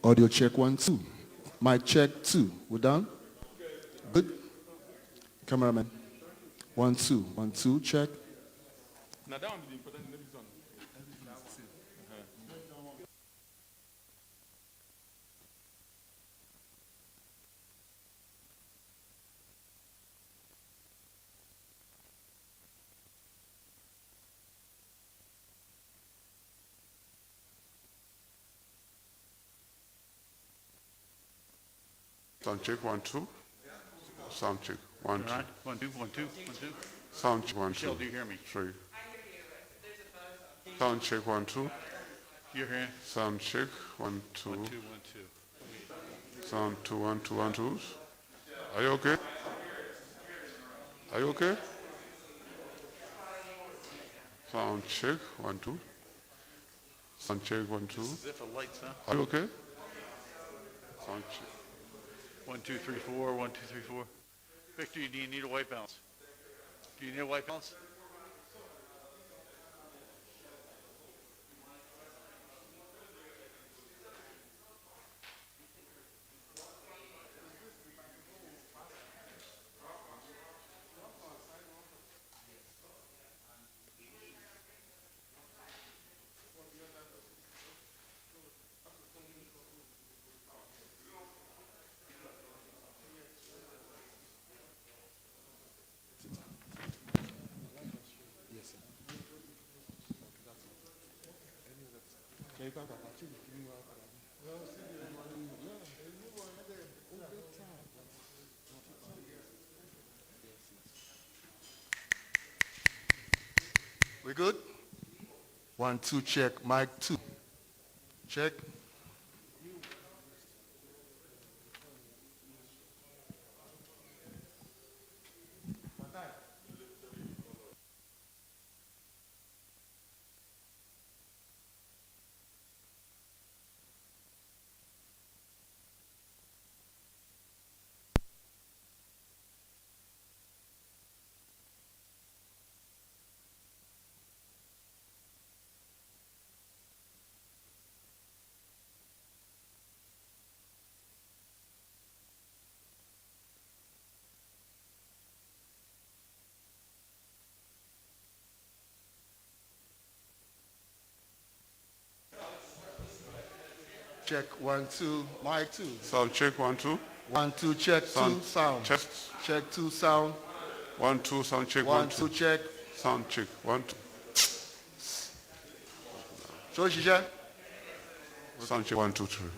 Audio check 1, 2. Mic check 2. We're done? Good? Cameraman. 1, 2. 1, 2. Check. Now that one be the important name is on. Sound check 1, 2. Sound check 1, 2. All right. 1, 2, 1, 2, 1, 2. Sound check 1, 2. Michelle, do you hear me? 3. Sound check 1, 2. You're hearing? Sound check 1, 2. 1, 2, 1, 2. Sound 2, 1, 2, 1, 2. Are you okay? Are you okay? Sound check 1, 2. Sound check 1, 2. As if a lights, huh? Are you okay? Sound check. 1, 2, 3, 4. 1, 2, 3, 4. Victor, do you need a white balance? Do you need a white balance? We good? 1, 2, check. Mic 2. Check. Check 1, 2. Mic 2. Sound check 1, 2. 1, 2, check 2. Sound. Check. Check 2. Sound. 1, 2. Sound check 1, 1, 2. 2, check. Sound check 1, 2. So, Shisha? Sound check 1, 2, 3.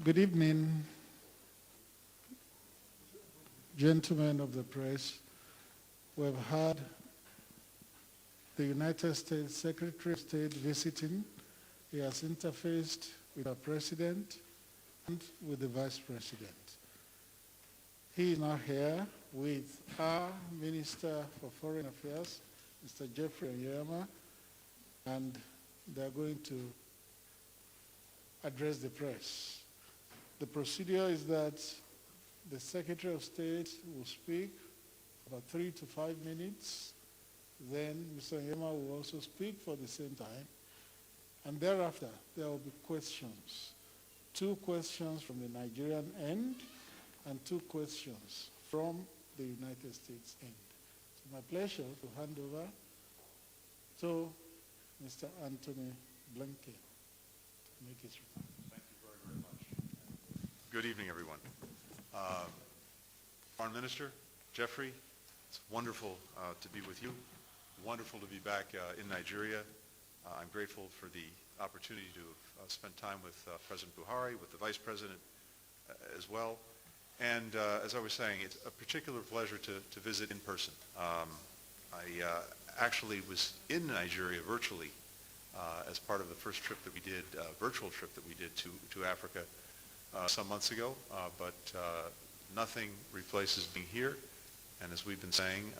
Good evening, gentlemen of the press. We've had the United States Secretary of State visiting. He has interfaced with our president and with the vice president. He is now here with our Minister for Foreign Affairs, Mr. Geoffrey Onyeama, and they're going to address the press. The procedure is that the Secretary of State will speak about 3 to 5 minutes. Then Mr. Onyeama will also speak for the same time. And thereafter, there will be questions. 2 questions from the Nigerian end and 2 questions from the United States end. It's my pleasure to hand over to Mr. Antony Blinken to make his remarks. Thank you very, very much. Good evening, everyone. Foreign Minister, Geoffrey, it's wonderful to be with you. Wonderful to be back in Nigeria. I'm grateful for the opportunity to have spent time with President Buhari, with the Vice President as well. And as I was saying, it's a particular pleasure to visit in person. I actually was in Nigeria virtually as part of the first trip that we did, virtual trip that we did to Africa some months ago, but nothing replaces being here. And as we've been saying,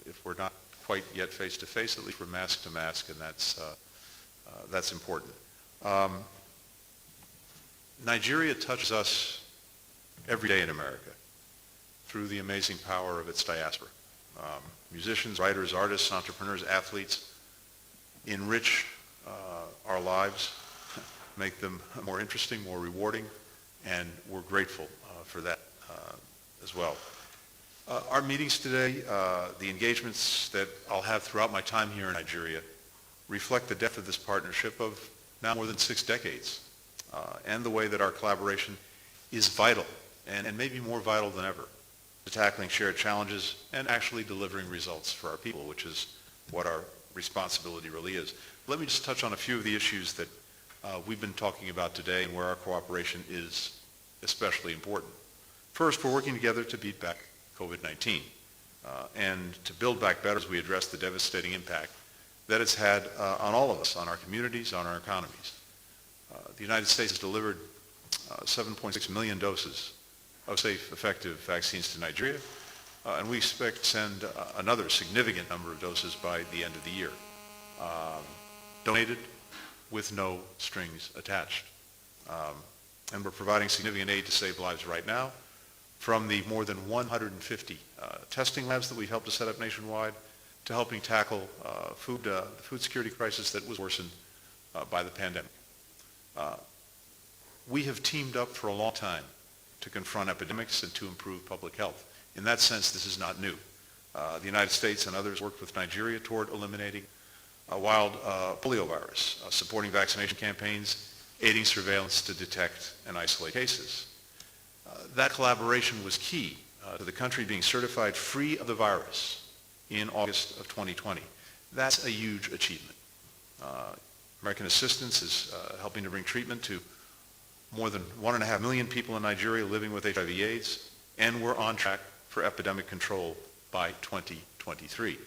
if we're not quite yet face-to-face, at least we're mask-to-mask, and that's important. Nigeria touches us every day in America through the amazing power of its diaspora. Musicians, writers, artists, entrepreneurs, athletes enrich our lives, make them more interesting, more rewarding, and we're grateful for that as well. Our meetings today, the engagements that I'll have throughout my time here in Nigeria, reflect the depth of this partnership of now more than 6 decades, and the way that our collaboration is vital, and maybe more vital than ever, to tackling shared challenges and actually delivering results for our people, which is what our responsibility really is. Let me just touch on a few of the issues that we've been talking about today and where our cooperation is especially important. First, we're working together to beat back COVID-19 and to build back better as we address the devastating impact that it's had on all of us, on our communities, on our economies. The United States has delivered 7.6 million doses of safe, effective vaccines to Nigeria, and we expect to send another significant number of doses by the end of the year, donated with no strings attached. And we're providing significant aid to save lives right now, from the more than 150 testing labs that we've helped to set up nationwide, to helping tackle the food security crisis that was worsened by the pandemic. We have teamed up for a long time to confront epidemics and to improve public health. In that sense, this is not new. The United States and others worked with Nigeria toward eliminating wild polio virus, supporting vaccination campaigns, aiding surveillance to detect and isolate cases. That collaboration was key to the country being certified free of the virus in August of 2020. That's a huge achievement. American assistance is helping to bring treatment to more than 1.5 million people in Nigeria living with HIV/AIDS, and we're on track for epidemic control by 2023.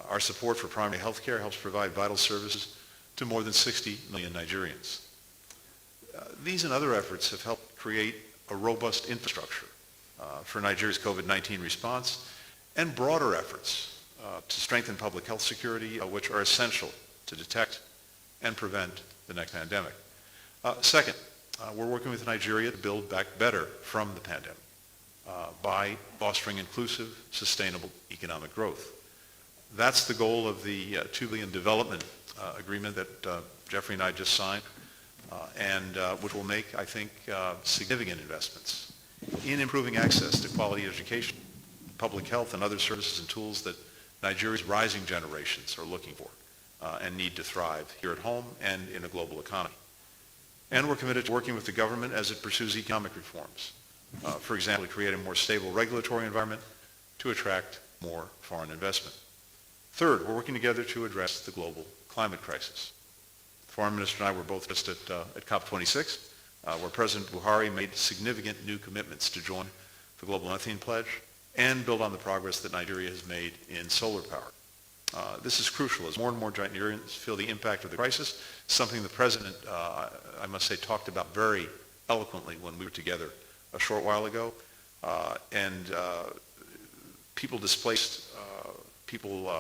Our support for primary health care helps provide vital services to more than 60 million Nigerians. These and other efforts have helped create a robust infrastructure for Nigeria's COVID-19 response, and broader efforts to strengthen public health security, which are essential to detect and prevent the next pandemic. Second, we're working with Nigeria to build back better from the pandemic by fostering inclusive, sustainable economic growth. That's the goal of the $2 billion development agreement that Geoffrey and I just signed, and which will make, I think, significant investments in improving access to quality education, public health, and other services and tools that Nigeria's rising generations are looking for and need to thrive here at home and in a global economy. And we're committed to working with the government as it pursues economic reforms. For example, to create a more stable regulatory environment to attract more foreign investment. Third, we're working together to address the global climate crisis. The Foreign Minister and I were both just at COP26, where President Buhari made significant new commitments to join the Global Methane Pledge and build on the progress that Nigeria has made in solar power. This is crucial as more and more Nigerians feel the impact of the crisis, something the President, I must say, talked about very eloquently when we were together a short while ago. People displaced, people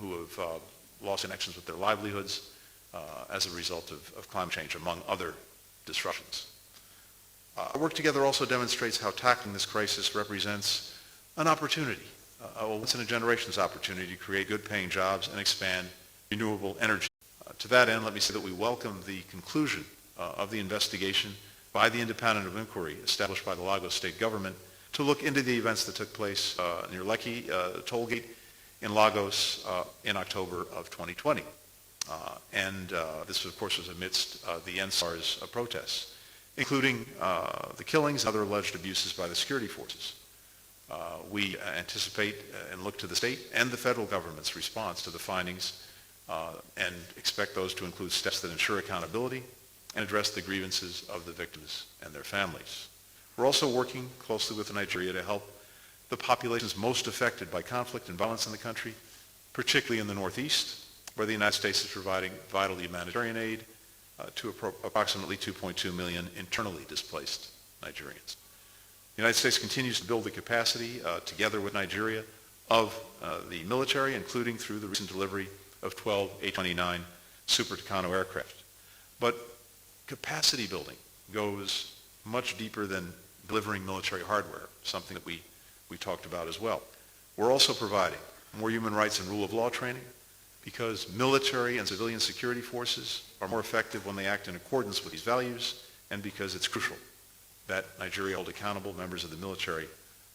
who have lost connections with their livelihoods as a result of climate change, among other disruptions. Our work together also demonstrates how tackling this crisis represents an opportunity, a once-in-a-generation's opportunity to create good-paying jobs and expand renewable energy. To that end, let me say that we welcome the conclusion of the investigation by the Independent of Inquiry established by the Lagos State government to look into the events that took place near Lekki toll gate in Lagos in October of 2020. This, of course, was amidst the NSAR's protests, including the killings and other alleged abuses by the security forces. We anticipate and look to the state and the federal government's response to the findings and expect those to include steps that ensure accountability and address the grievances of the victims and their families. We're also working closely with Nigeria to help the populations most affected by conflict and violence in the country, particularly in the Northeast, where the United States is providing vital humanitarian aid to approximately 2.2 million internally displaced Nigerians. The United States continues to build the capacity, together with Nigeria, of the military, including through the recent delivery of 12 A-29 Super Tucano aircraft. But capacity building goes much deeper than delivering military hardware, something that we talked about as well. We're also providing more human rights and rule of law training because military and civilian security forces are more effective when they act in accordance with these values and because it's crucial that Nigeria hold accountable members of the military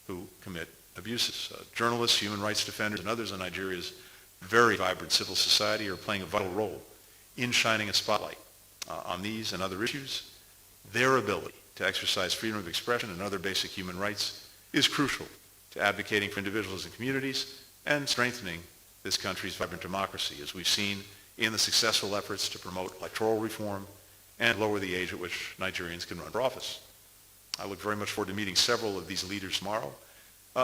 who commit abuses. Journalists, human rights defenders, and others in Nigeria's very vibrant civil society are playing a vital role in shining a spotlight on these and other issues. Their ability to exercise freedom of expression and other basic human rights is crucial to advocating for individuals and communities and strengthening this country's vibrant democracy, as we've seen in the successful efforts to promote electoral reform and lower the age at which Nigerians can run for office. I look very much forward to meeting several of these leaders tomorrow,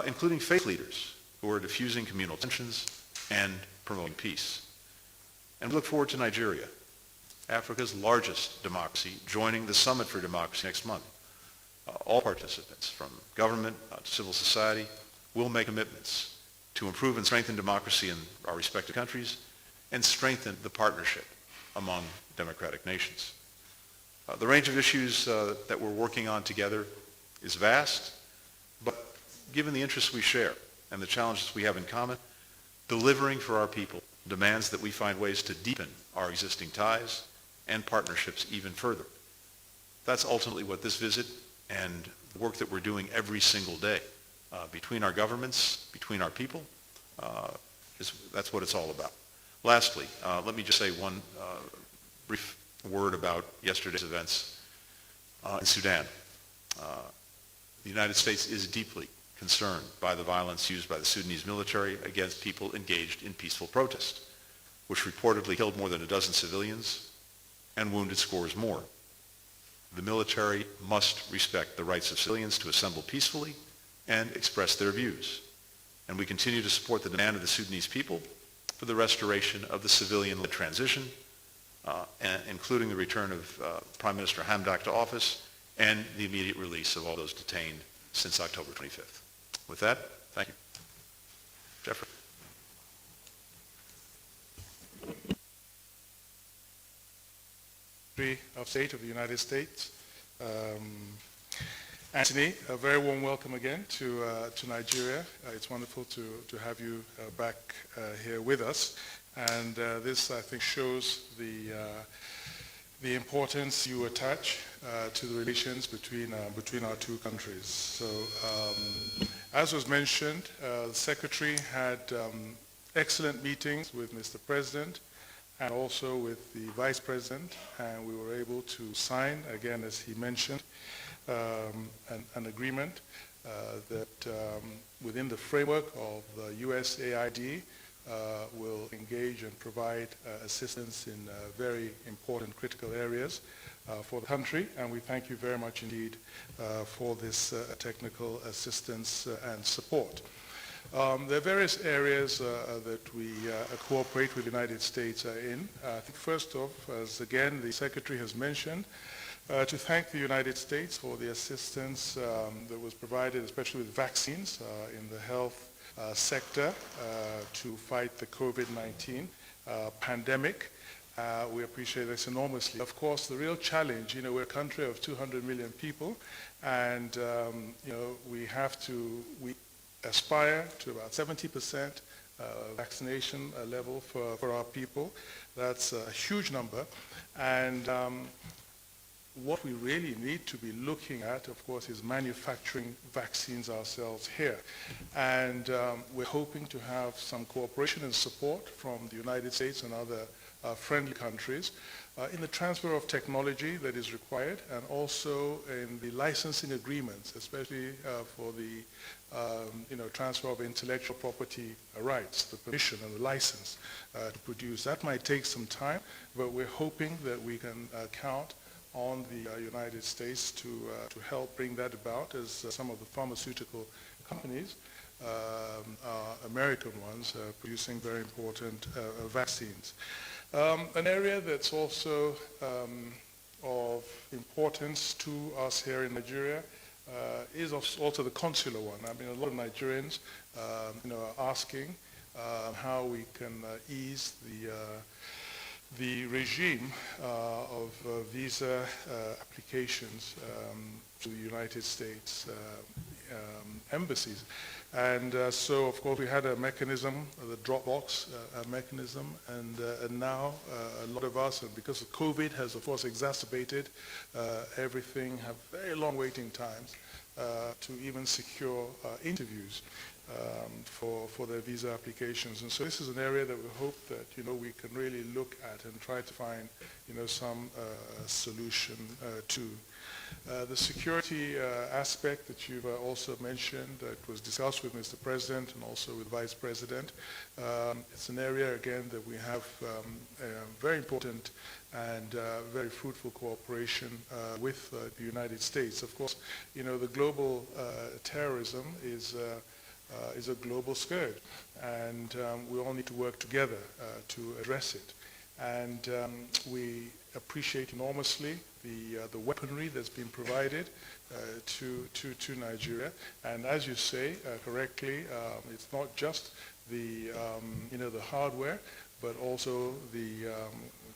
including faith leaders who are diffusing communal tensions and promoting peace. And we look forward to Nigeria, Africa's largest democracy, joining the Summit for Democracy next month. All participants, from government to civil society, will make commitments to improve and strengthen democracy in our respective countries and strengthen the partnership among democratic nations. The range of issues that we're working on together is vast, but given the interests we share and the challenges we have in common, delivering for our people demands that we find ways to deepen our existing ties and partnerships even further. That's ultimately what this visit and the work that we're doing every single day between our governments, between our people, that's what it's all about. Lastly, let me just say one brief word about yesterday's events in Sudan. The United States is deeply concerned by the violence used by the Sudanese military against people engaged in peaceful protest, which reportedly killed more than a dozen civilians and wounded scores more. The military must respect the rights of civilians to assemble peacefully and express their views. And we continue to support the demand of the Sudanese people for the restoration of the civilian-led transition, including the return of Prime Minister Hamdok to office and the immediate release of all those detained since October 25th. With that, thank you. Geoffrey. Secretary of State of the United States. Antony, a very warm welcome again to Nigeria. It's wonderful to have you back here with us. And this, I think, shows the importance you attach to the relations between our two countries. So, as was mentioned, the Secretary had excellent meetings with Mr. President and also with the Vice President, and we were able to sign, again, as he mentioned, an agreement that within the framework of the USAID, will engage and provide assistance in very important critical areas for the country, and we thank you very much indeed for this technical assistance and support. There are various areas that we cooperate with the United States in. I think first off, as again the Secretary has mentioned, to thank the United States for the assistance that was provided, especially with vaccines in the health sector to fight the COVID-19 pandemic. We appreciate this enormously. Of course, the real challenge, we're a country of 200 million people, and we aspire to about 70% vaccination level for our people. That's a huge number, and what we really need to be looking at, of course, is manufacturing vaccines ourselves here. And we're hoping to have some cooperation and support from the United States and other friendly countries in the transfer of technology that is required, and also in the licensing agreements, especially for the transfer of intellectual property rights, the permission and the license to produce. That might take some time, but we're hoping that we can count on the United States to help bring that about, as some of the pharmaceutical companies, American ones, producing very important vaccines. An area that's also of importance to us here in Nigeria is also the consular one. I mean, a lot of Nigerians are asking how we can ease the regime of visa applications to the United States embassies. And so, of course, we had a mechanism, the Dropbox mechanism, and now a lot of us, and because of COVID has, of course, exacerbated everything, have very long waiting times to even secure interviews for their visa applications. And so this is an area that we hope that we can really look at and try to find some solution to. The security aspect that you've also mentioned, that was discussed with Mr. President and also with Vice President, it's an area again that we have very important and very fruitful cooperation with the United States. Of course, the global terrorism is a global scourge, and we all need to work together to address it. And we appreciate enormously the weaponry that's been provided to Nigeria. And as you say correctly, it's not just the the hardware, but also the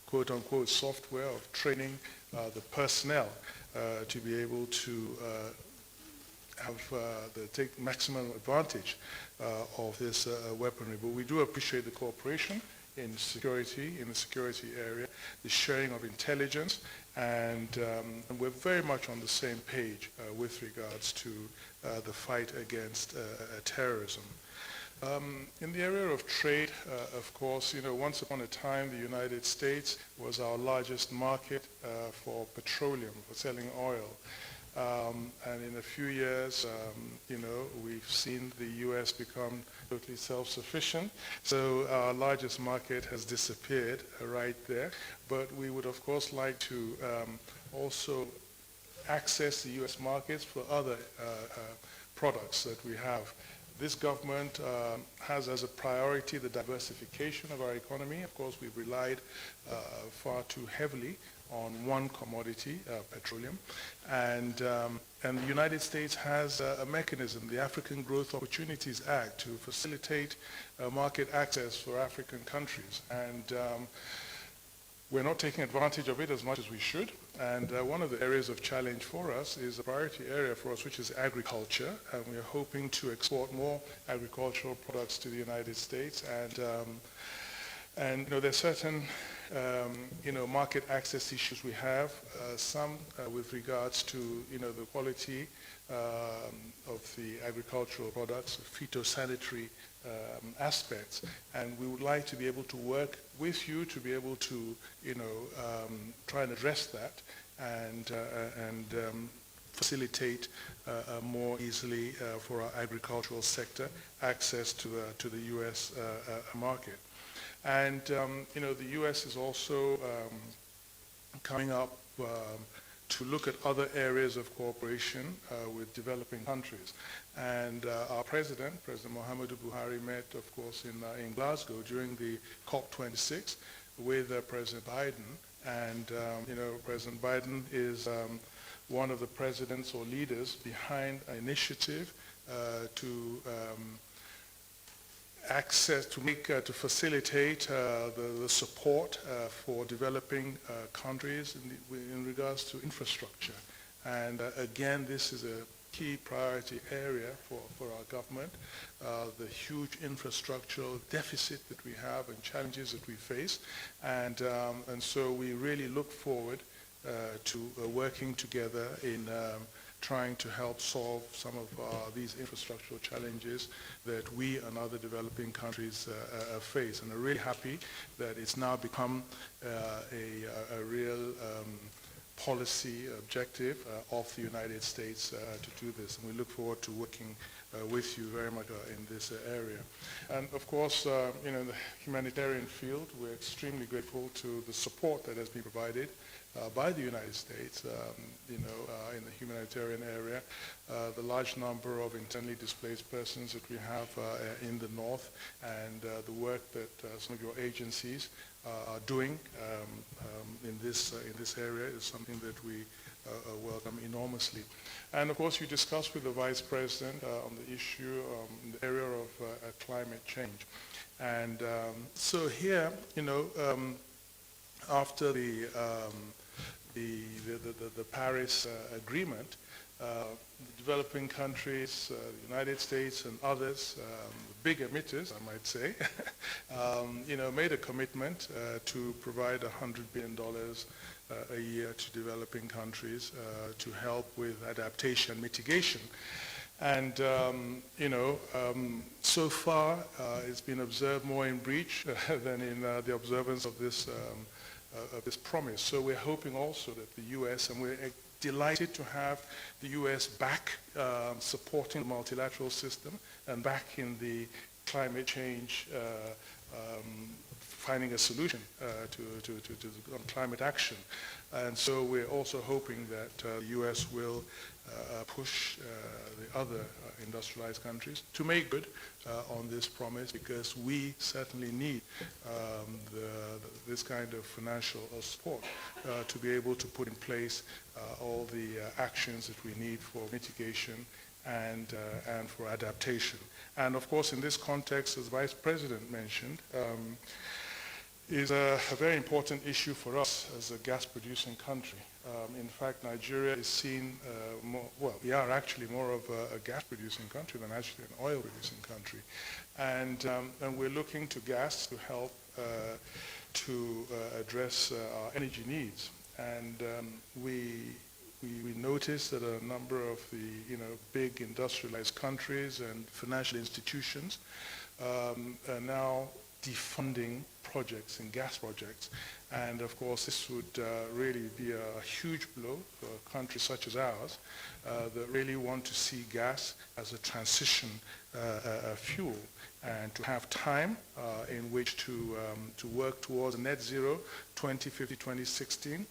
quote-unquote software of training the personnel to be able to take maximum advantage of this weaponry. But we do appreciate the cooperation in the security area, the sharing of intelligence, and we're very much on the same page with regards to the fight against terrorism. In the area of trade, of course, once upon a time the United States was our largest market for petroleum, for selling oil. And in a few years, we've seen the U.S. become totally self-sufficient. So our largest market has disappeared right there. But we would, of course, like to also access the U.S. markets for other products that we have. This government has as a priority the diversification of our economy. Of course, we've relied far too heavily on one commodity, petroleum, and the United States has a mechanism, the African Growth Opportunities Act, to facilitate market access for African countries, and we're not taking advantage of it as much as we should. And one of the areas of challenge for us is a priority area for us, which is agriculture, and we are hoping to export more agricultural products to the United States, and there are certain market access issues we have, some with regards to the quality of the agricultural products, phytosanitary aspects, and we would like to be able to work with you to be able to try and address that, and facilitate more easily for our agricultural sector access to the U.S. Market. And, the U.S. is also coming up to look at other areas of cooperation with developing countries. And our President Muhammadu Buhari, met, of course, in Glasgow during the COP26 with President Biden. And, President Biden is one of the presidents or leaders behind an initiative to to facilitate the support for developing countries in regards to infrastructure. And again, this is a key priority area for our government, the huge infrastructural deficit that we have and challenges that we face. And so we really look forward to working together in trying to help solve some of these infrastructural challenges that we and other developing countries face. And I'm really happy that it's now become a real policy objective of the United States to do this. And we look forward to working with you very much in this area. And of course, in the humanitarian field, we're extremely grateful to the support that has been provided by the United States, in the humanitarian area, the large number of internally displaced persons that we have in the north, and the work that some of your agencies are doing in this area is something that we welcome enormously. And of course, you discussed with the Vice President on the issue in the area of climate change. And so here, after the Paris Agreement, the developing countries, the United States and others, big emitters, I might say, made a commitment to provide $100 billion a year to developing countries to help with adaptation mitigation. And, so far it's been observed more in breach than in the observance of this promise. So we're hoping also that the U.S., and we're delighted to have the U.S. back supporting the multilateral system and back in the climate change, finding a solution on climate action. And so we're also hoping that the U.S. will push the other industrialized countries to make good on this promise, because we certainly need this kind of financial support to be able to put in place all the actions that we need for mitigation and for adaptation. And of course, in this context, as Vice President mentioned, is a very important issue for us as a gas-producing country. In fact, Nigeria is seen we are actually more of a gas-producing country than actually an oil-producing country. And we're looking to gas to help to address our energy needs. And we noticed that a number of the big industrialized countries and financial institutions are now defunding projects and gas projects. And of course, this would really be a huge blow for countries such as ours that really want to see gas as a transition fuel, and to have time in which to work towards net zero 2050, 2016,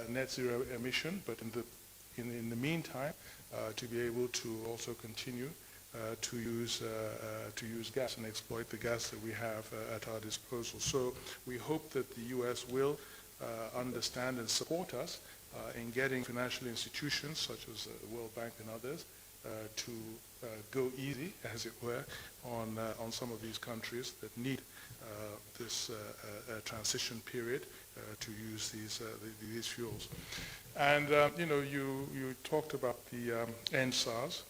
net zero emission, but in the meantime, to be able to also continue to use gas and exploit the gas that we have at our disposal. So we hope that the U.S. will understand and support us in getting financial institutions such as the World Bank and others to go easy, as it were, on some of these countries that need this transition period to use these fuels. And you talked about the NSARS.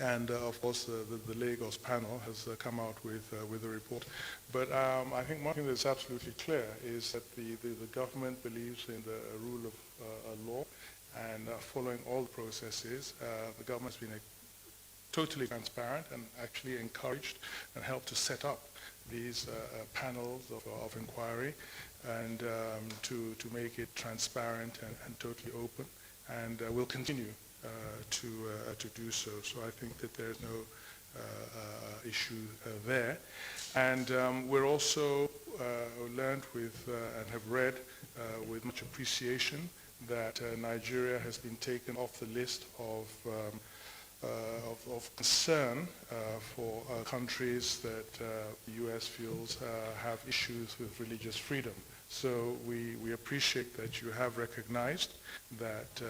And of course, the Lagos panel has come out with a report. But I think one thing that's absolutely clear is that the government believes in the rule of law, and following all the processes. The government's been totally transparent and actually encouraged and helped to set up these panels of inquiry, and to make it transparent and totally open. and will continue to do so. So I think that there's no issue there. And we're also learned with and have read with much appreciation that Nigeria has been taken off the list of concern for countries that the U.S. feels have issues with religious freedom. So we appreciate that you have recognized that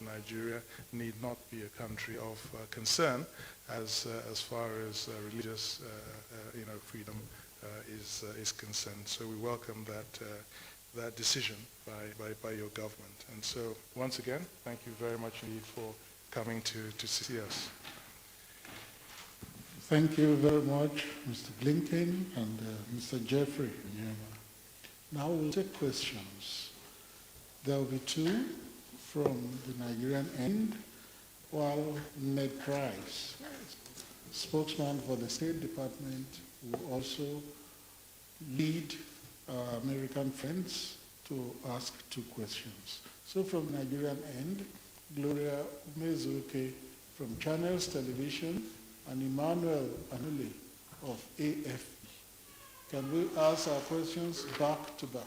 Nigeria need not be a country of concern as far as religious freedom is concerned. So we welcome that decision by your government. And so once again, thank you very much indeed for coming to see us. Thank you very much, Mr. Blinken and Mr. Geoffrey Onyeama. Now we'll take questions. There will be two from the Nigerian end, while Ned Price, spokesman for the State Department, will also lead our American friends to ask two questions. So from the Nigerian end, Gloria Umezuke from Channels Television and Emmanuel Anule of AFP. Can we ask our questions back to back?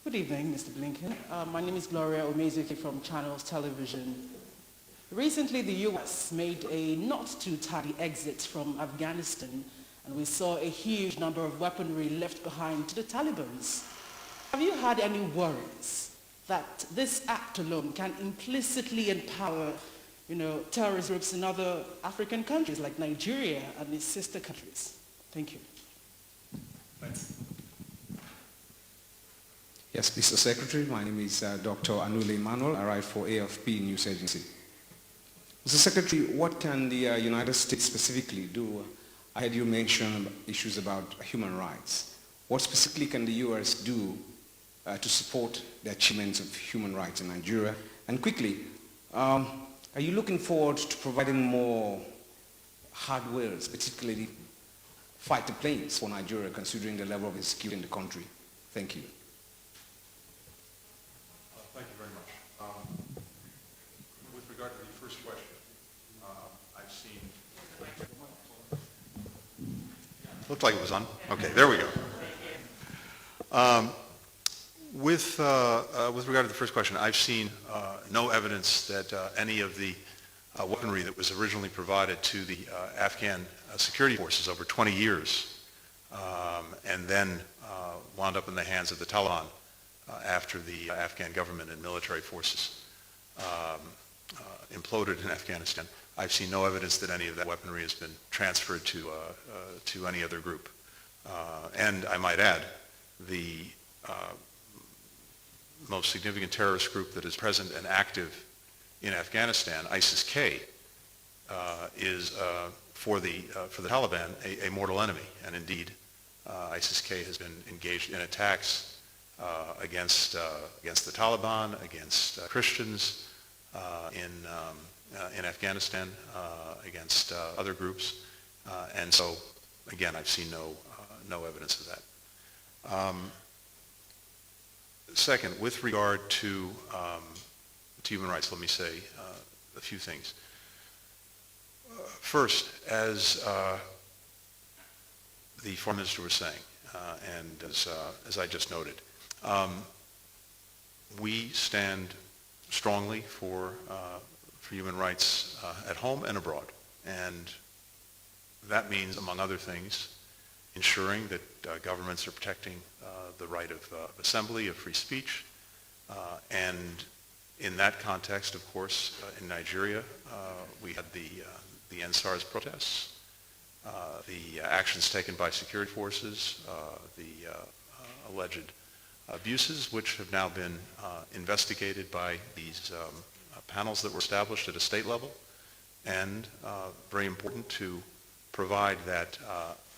Good evening, Mr. Blinken. My name is Gloria Umezuke from Channels Television. Recently, the U.S. made a not-too-tardy exit from Afghanistan, and we saw a huge number of weaponry left behind to the Taliban. Have you had any worries that this act alone can implicitly empower, terrorist groups in other African countries like Nigeria and its sister countries? Thank you. Yes, Mr. Secretary, my name is Dr. Anule Emmanuel. I write for AFP News Agency. Mr. Secretary, what can the United States specifically do? I heard you mention issues about human rights. What specifically can the U.S. do to support the achievements of human rights in Nigeria? And quickly, are you looking forward to providing more hardware, particularly fighter planes for Nigeria, considering the level of insecurity in the country? Thank you. Thank you very much. With regard to the first question, I've seen... Looked like it was on. Okay, there we go. With regard to the first question, I've seen no evidence that any of the weaponry that was originally provided to the Afghan security forces over 20 years and then wound up in the hands of the Taliban after the Afghan government and military forces imploded in Afghanistan. I've seen no evidence that any of that weaponry has been transferred to any other group. And I might add, the most significant terrorist group that is present and active in Afghanistan, ISIS-K, is for the Taliban a mortal enemy. And indeed, ISIS-K has been engaged in attacks against the Taliban, against Christians in Afghanistan, against other groups. And so, again, I've seen no evidence of that. Second, with regard to human rights, let me say a few things. First, as the Foreign Minister was saying, and as I just noted, we stand strongly for human rights at home and abroad. And that means, among other things, ensuring that governments are protecting the right of assembly, of free speech. And in that context, of course, in Nigeria, we had the NSARS protests, the actions taken by security forces, the alleged abuses, which have now been investigated by these panels that were established at a state level, and very important to provide that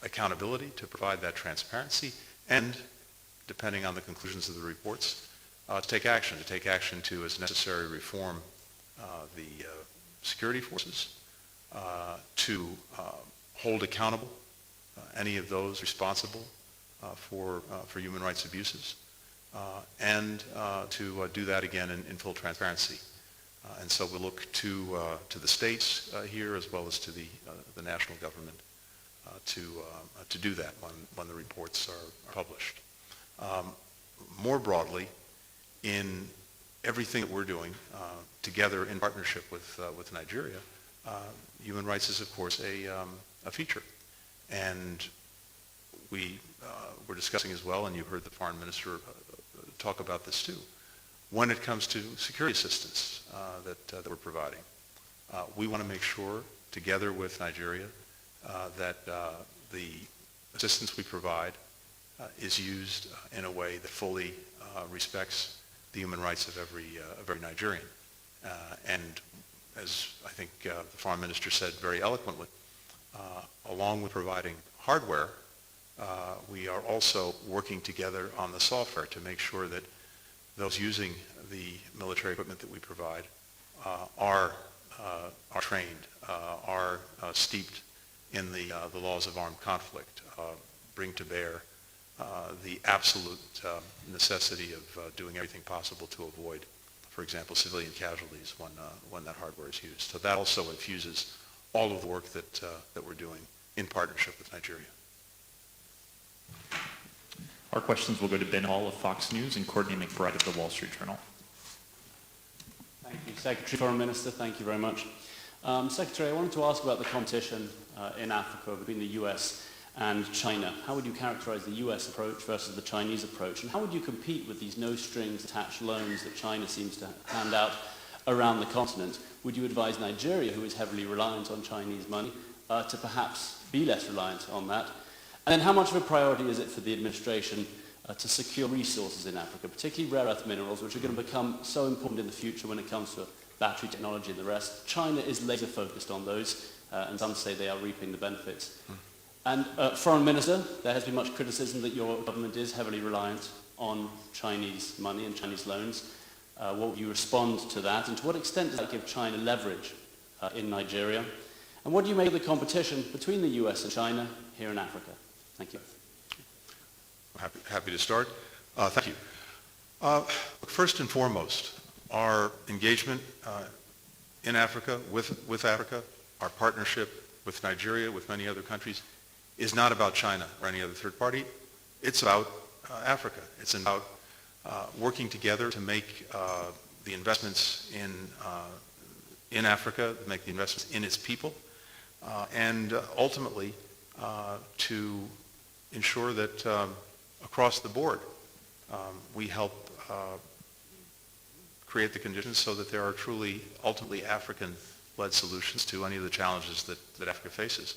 accountability, to provide that transparency, and, depending on the conclusions of the reports, to take action to, as necessary, reform the security forces, to hold accountable any of those responsible for human rights abuses, and to do that again in full transparency. And so we look to the states here as well as to the national government to do that when the reports are published. More broadly, in everything that we're doing together in partnership with Nigeria, human rights is of course a feature. And we're discussing as well, and you heard the foreign minister talk about this too, when it comes to security assistance that we're providing. We want to make sure, together with Nigeria, that the assistance we provide is used in a way that fully respects the human rights of every Nigerian. And as I think the foreign minister said very eloquently, along with providing hardware, we are also working together on the software to make sure that those using the military equipment that we provide are trained, are steeped in the laws of armed conflict, bring to bear the absolute necessity of doing everything possible to avoid, for example, civilian casualties when that hardware is used. So that also infuses all of the work that we're doing in partnership with Nigeria. Our questions will go to Ben Hall of Fox News and Courtney McBride of the Wall Street Journal. Thank you. Secretary, Foreign Minister, thank you very much. Secretary, I wanted to ask about the competition in Africa between the US and China. How would you characterize the US approach versus the Chinese approach? And how would you compete with these no-strings-attached loans that China seems to hand out around the continent? Would you advise Nigeria, who is heavily reliant on Chinese money, to perhaps be less reliant on that? And then how much of a priority is it for the administration to secure resources in Africa, particularly rare earth minerals, which are going to become so important in the future when it comes to battery technology and the rest? China is laser focused on those, and some say they are reaping the benefits. And Foreign Minister, there has been much criticism that your government is heavily reliant on Chinese money and Chinese loans. What would you respond to that? And to what extent does that give China leverage in Nigeria? And what do you make of the competition between the US and China here in Africa? Thank you. Happy to start. Thank you. First and foremost, our engagement in Africa, with Africa, our partnership with Nigeria, with many other countries, is not about China or any other third party. It's about Africa. It's about working together to make the investments in Africa, to make the investments in its people, and ultimately to ensure that across the board we help create the conditions so that there are truly, ultimately African-led solutions to any of the challenges that Africa faces.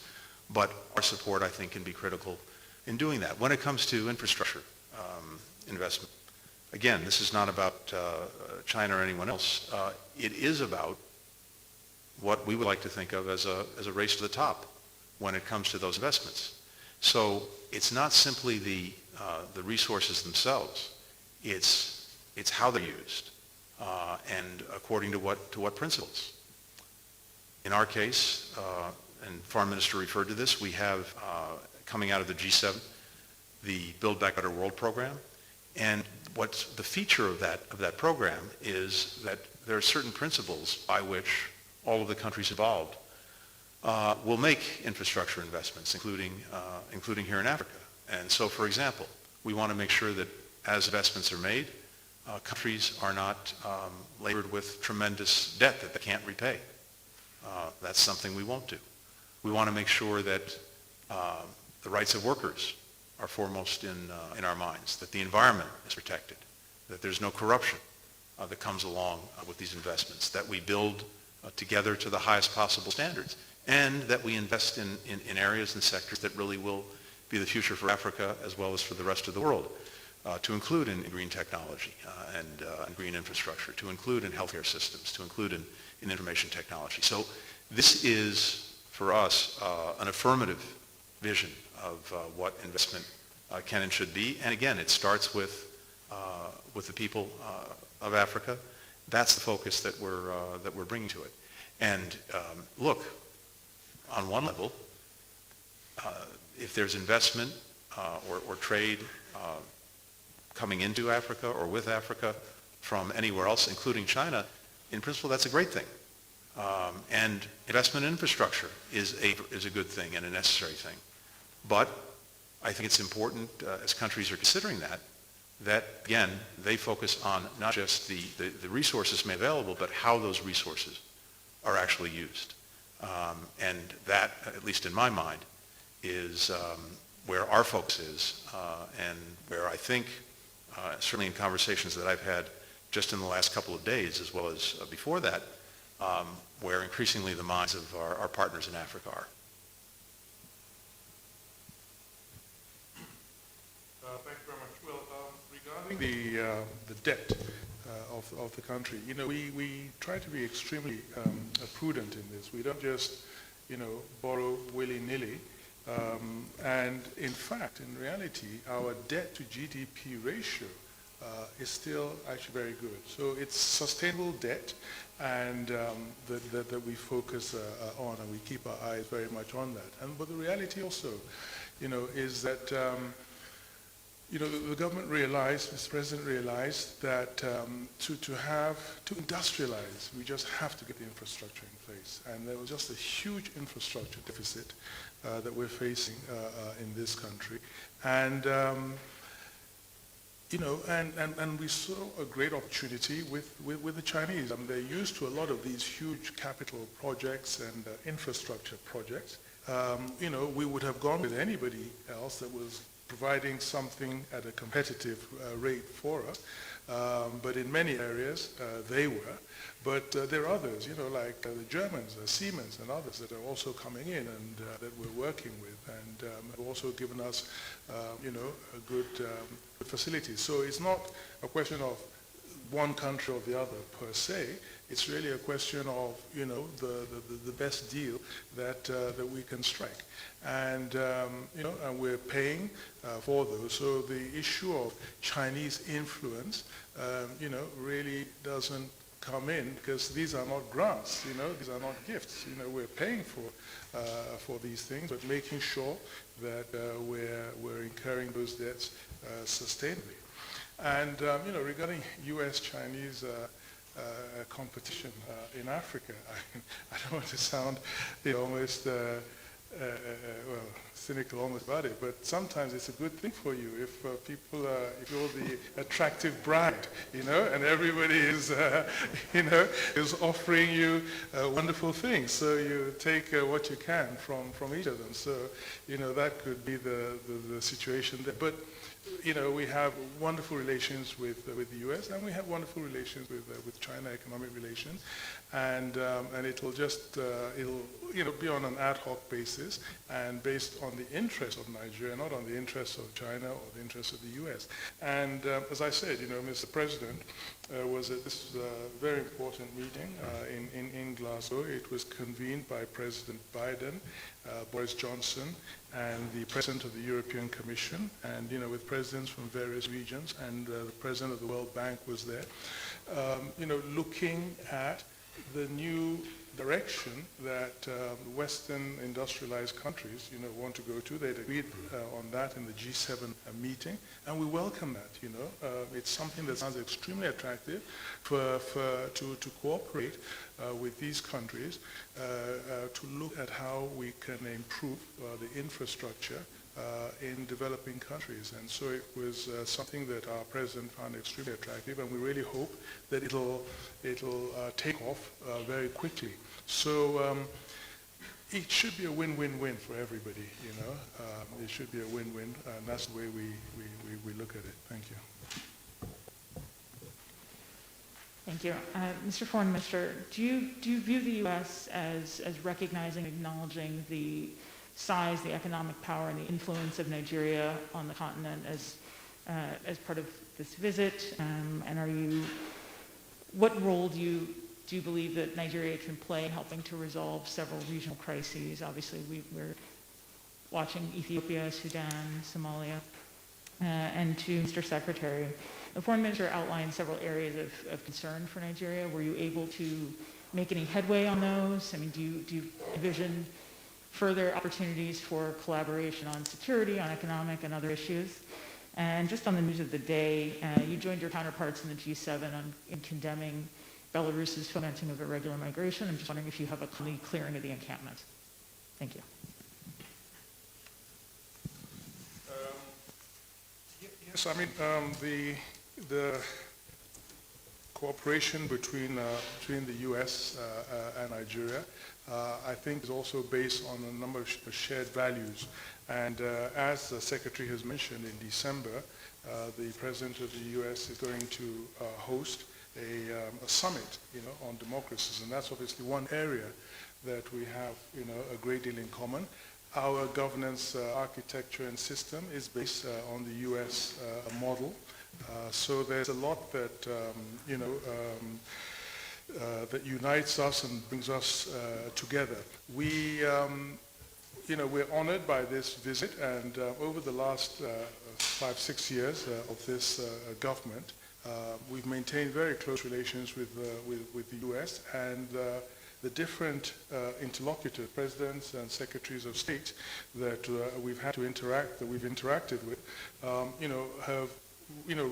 But our support, I think, can be critical in doing that. When it comes to infrastructure investment, again, this is not about China or anyone else. It is about what we would like to think of as a race to the top when it comes to those investments. So it's not simply the resources themselves. It's how they're used and according to what principles. In our case, and Foreign Minister referred to this, we have coming out of the G7 the Build Back Better World program, and what's the feature of that program is that there are certain principles by which all of the countries involved will make infrastructure investments, including here in Africa. And so, for example, we want to make sure that as investments are made, countries are not labored with tremendous debt that they can't repay. That's something we won't do. We want to make sure that the rights of workers are foremost in our minds, that the environment is protected, that there's no corruption that comes along with these investments, that we build together to the highest possible standards, and that we invest in areas and sectors that really will be the future for Africa as well as for the rest of the world, to include in green technology and green infrastructure, to include in healthcare systems, to include in information technology. So this is, for us, an affirmative vision of what investment can and should be. And again, it starts with the people of Africa. That's the focus that we're bringing to it. And look, on one level, if there's investment or trade coming into Africa or with Africa from anywhere else, including China, in principle, that's a great thing. And investment in infrastructure is a good thing and a necessary thing. But I think it's important, as countries are considering that, again, they focus on not just the resources made available, but how those resources are actually used. And that, at least in my mind, is where our focus is, and where I think, certainly in conversations that I've had just in the last couple of days, as well as before that, where increasingly the minds of our partners in Africa are. Thank you very much. Well, regarding the debt of the country, we try to be extremely prudent in this. We don't just, borrow willy-nilly. And in fact, in reality, our debt to GDP ratio is still actually very good. So it's sustainable debt, and that we focus on, and we keep our eyes very much on that. But the reality also, is that the government realized, Mr. President realized that to industrialize, we just have to get the infrastructure in place. And there was just a huge infrastructure deficit that we're facing in this country. And and we saw a great opportunity with the Chinese. I mean, they're used to a lot of these huge capital projects and infrastructure projects. We would have gone with anybody else that was providing something at a competitive rate for us. But in many areas, they were. But there are others, like the Germans, Siemens and others that are also coming in and that we're working with, and have also given us, a good facilities. So it's not a question of one country or the other per se. It's really a question of, the best deal that we can strike. And, and we're paying for those. So the issue of Chinese influence, really doesn't come in, because these are not grants, these are not gifts. We're paying for these things, but making sure that we're incurring those debts sustainably. And regarding U.S.-Chinese competition in Africa, I don't want to sound almost cynical almost about it, but sometimes it's a good thing for you if people, if you're the attractive bride, and everybody is, is offering you wonderful things. So you take what you can from each of them. So, that could be the situation there. But, we have wonderful relations with the U.S. and we have wonderful relations with China, economic relations, and it'll just it'll be on an ad hoc basis and based on the interests of Nigeria, not on the interests of China or the interests of the U.S. And as I said, Mr. President was at this very important meeting in Glasgow. It was convened by President Biden, Boris Johnson, and the President of the European Commission, and with presidents from various regions, and the President of the World Bank was there, looking at the new direction that Western industrialized countries, want to go to. They'd agreed on that in the G7 meeting, and we welcome that. It's something that sounds extremely attractive to cooperate with these countries to look at how we can improve the infrastructure in developing countries. And so it was something that our president found extremely attractive, and we really hope that it'll take off very quickly. So it should be a win-win-win for everybody, It should be a win-win, and that's the way we look at it. Thank you. Thank you. Mr. Foreign Minister, do you view the U.S. as recognizing, acknowledging the size, the economic power, and the influence of Nigeria on the continent as part of this visit? And what role do you believe that Nigeria can play in helping to resolve several regional crises? Obviously, we're watching Ethiopia, Sudan, Somalia. And to Mr. Secretary, the Foreign Minister outlined several areas of concern for Nigeria. Were you able to make any headway on those? I mean, do you envision further opportunities for collaboration on security, on economic and other issues. And just on the news of the day, you joined your counterparts in the G7 in condemning Belarus's fomenting of irregular migration. I'm just wondering if you have a clearing of the encampment. Thank you. Yes, I mean, the cooperation between the U.S. And Nigeria, I think, is also based on a number of shared values. And as the Secretary has mentioned, in December, the President of the U.S. is going to host a summit, on democracies, and that's obviously one area that we have, a great deal in common. Our governance architecture and system is based on the U.S. Model. So there's a lot that, that unites us and brings us together. We're honored by this visit, and over the last 5-6 years of this government, we've maintained very close relations with the U.S. and the different interlocutors, presidents and secretaries of state that we've interacted with, have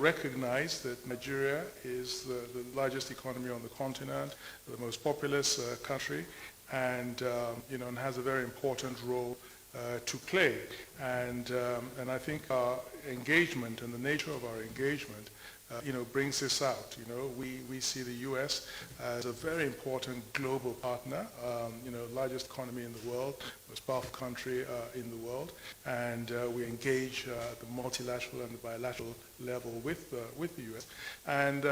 recognized that Nigeria is the largest economy on the continent, the most populous country, and and has a very important role to play. And I think our engagement and the nature of our engagement brings this out. We see the U.S. as a very important global partner, largest economy in the world, most powerful country in the world, and we engage at the multilateral and the bilateral level with the U.S. And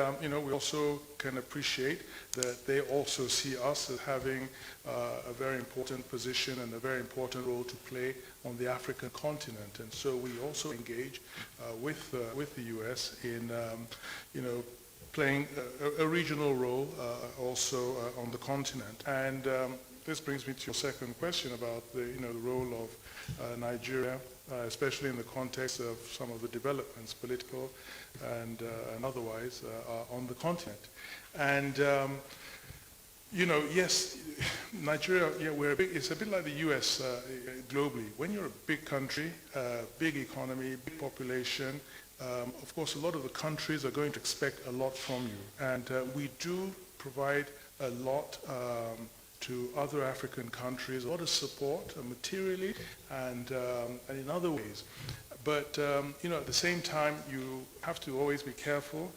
we also can appreciate that they also see us as having a very important position and a very important role to play on the African continent. And so we also engage with the U.S. in playing a regional role also on the continent. And this brings me to your second question about the role of Nigeria, especially in the context of some of the developments, political and otherwise, on the continent. And yes, Nigeria, it's a bit like the U.S. Globally. When you're a big country, big economy, big population, of course, a lot of the countries are going to expect a lot from you. And we do provide a lot to other African countries, a lot of support materially and in other ways. But at the same time, you have to always be careful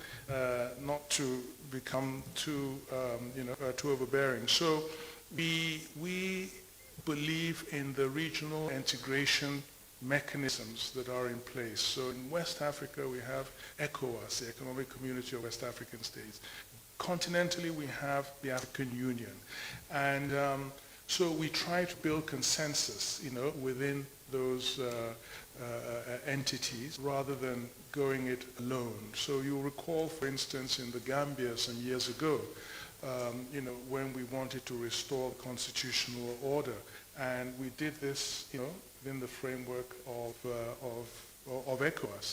not to become too overbearing. So we believe in the regional integration mechanisms that are in place. So in West Africa, we have ECOWAS, the Economic Community of West African States. Continentally, we have the African Union. And so we try to build consensus, within those entities rather than going it alone. So you'll recall, for instance, in the Gambia some years ago, when we wanted to restore constitutional order, and we did this, within the framework of ECOWAS.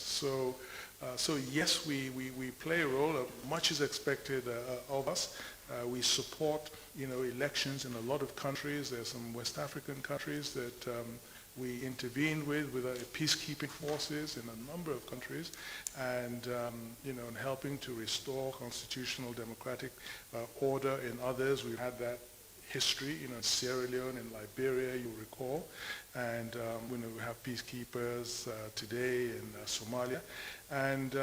So yes, we play a role. Much is expected of us. We support, elections in a lot of countries. There's some West African countries that we intervene with peacekeeping forces in a number of countries, and in helping to restore constitutional democratic order in others. We've had that history, in Sierra Leone and Liberia, you'll recall, and we have peacekeepers today in Somalia, and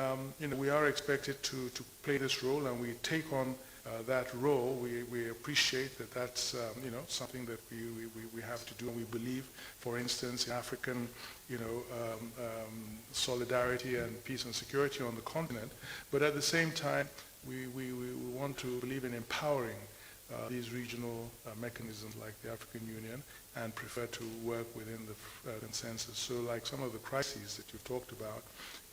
we are expected to play this role, and we take on that role. We appreciate that that's something that we have to do, and we believe, for instance, in African solidarity and peace and security on the continent. But at the same time, we want to believe in empowering these regional mechanisms like the African Union, and prefer to work within the consensus. So like some of the crises that you've talked about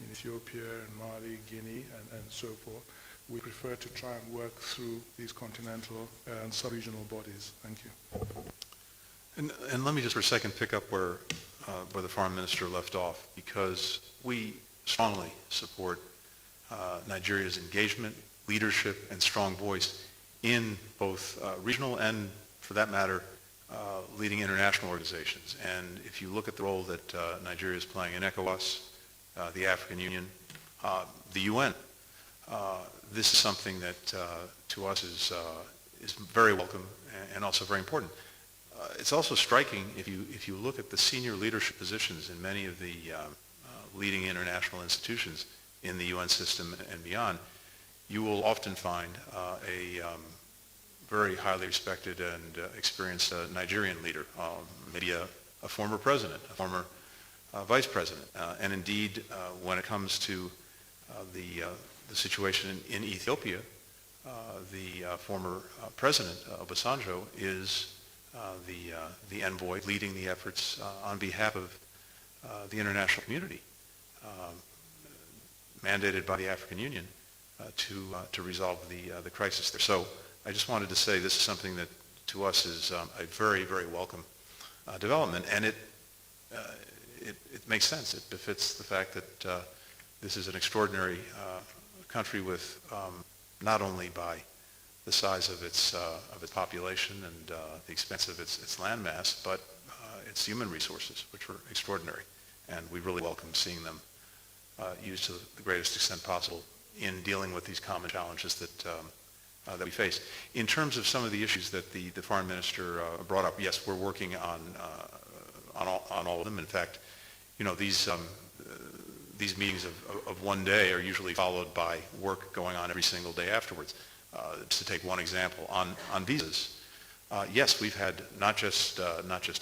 in Ethiopia and Mali, Guinea, and so forth, we prefer to try and work through these continental and sub-regional bodies. Thank you. And let me just for a second pick up where the Foreign Minister left off, because we strongly support Nigeria's engagement, leadership, and strong voice in both regional and, for that matter, leading international organizations. And if you look at the role that Nigeria is playing in ECOWAS, the African Union, the UN, this is something that to us is very welcome and also very important. It's also striking if you look at the senior leadership positions in many of the leading international institutions in the UN system and beyond, you will often find a very highly respected and experienced Nigerian leader, maybe a former president, a former vice president. And indeed, when it comes to the situation in Ethiopia, the former president, Osinbajo, is the envoy leading the efforts on behalf of the international community, mandated by the African Union to resolve the crisis there. So I just wanted to say this is something that to us is a very, very welcome development, and it makes sense. It befits the fact that this is an extraordinary country with not only by the size of its population and the expense of its landmass, but its human resources, which are extraordinary, and we really welcome seeing them used to the greatest extent possible in dealing with these common challenges that we face. In terms of some of the issues that the foreign minister brought up, yes, we're working on all of them. In fact, you know, these meetings of one day are usually followed by work going on every single day afterwards. Just to take one example, on visas, yes, we've had not just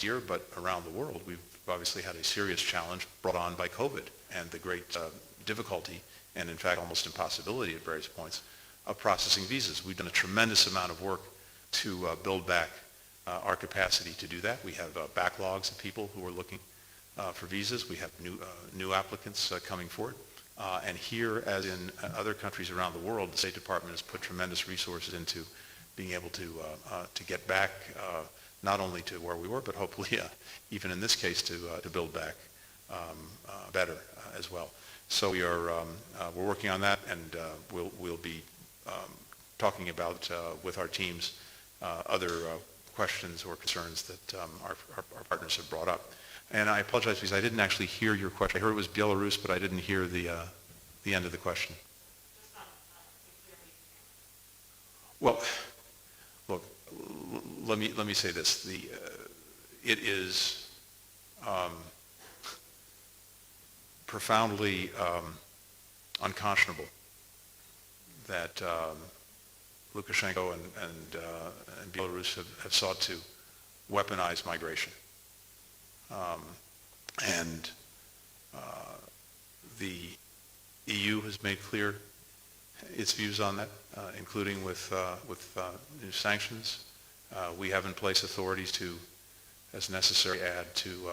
here, but around the world, we've obviously had a serious challenge brought on by COVID and the great difficulty and, in fact, almost impossibility at various points of processing visas. We've done a tremendous amount of work to build back our capacity to do that. We have backlogs of people who are looking for visas. We have new applicants coming forward. And here, as in other countries around the world, the State Department has put tremendous resources into being able to get back not only to where we were, but hopefully even in this case to build back better as well. So we're working on that, and we'll be talking about with our teams other questions or concerns that our partners have brought up. And I apologize because I didn't actually hear your question. I heard it was Belarus, but I didn't hear the end of the question. Well, look, let me say this: it is profoundly unconscionable that Lukashenko and Belarus have sought to weaponize migration. And the EU has made clear its views on that, including with new sanctions. We have in place authorities to, as necessary, add to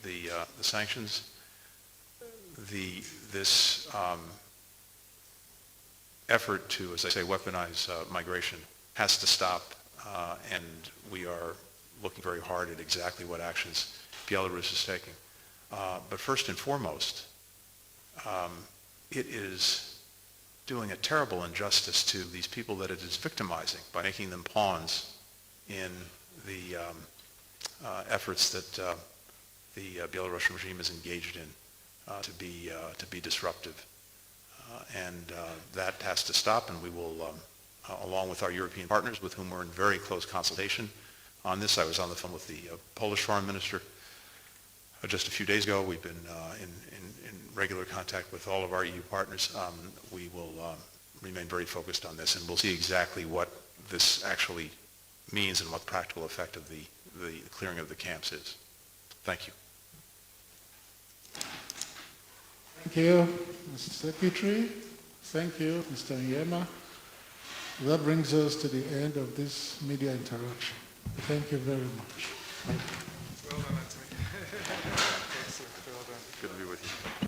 the sanctions. This effort to, as I say, weaponize migration has to stop, and we are looking very hard at exactly what actions Belarus is taking. But first and foremost, it is doing a terrible injustice to these people that it is victimizing by making them pawns in the efforts that the Belarusian regime is engaged in to be disruptive. And that has to stop, and we will, along with our European partners, with whom we're in very close consultation on this. I was on the phone with the Polish foreign minister just a few days ago. We've been in regular contact with all of our EU partners. We will remain very focused on this, and we'll see exactly what this actually means and what the practical effect of the clearing of the camps is. Thank you. Thank you, Mr. Secretary. Thank you, Mr. Onyeama. That brings us to the end of this media interaction. Thank you very much. Well done, Antony. Excellent. Well done. Good to be with you.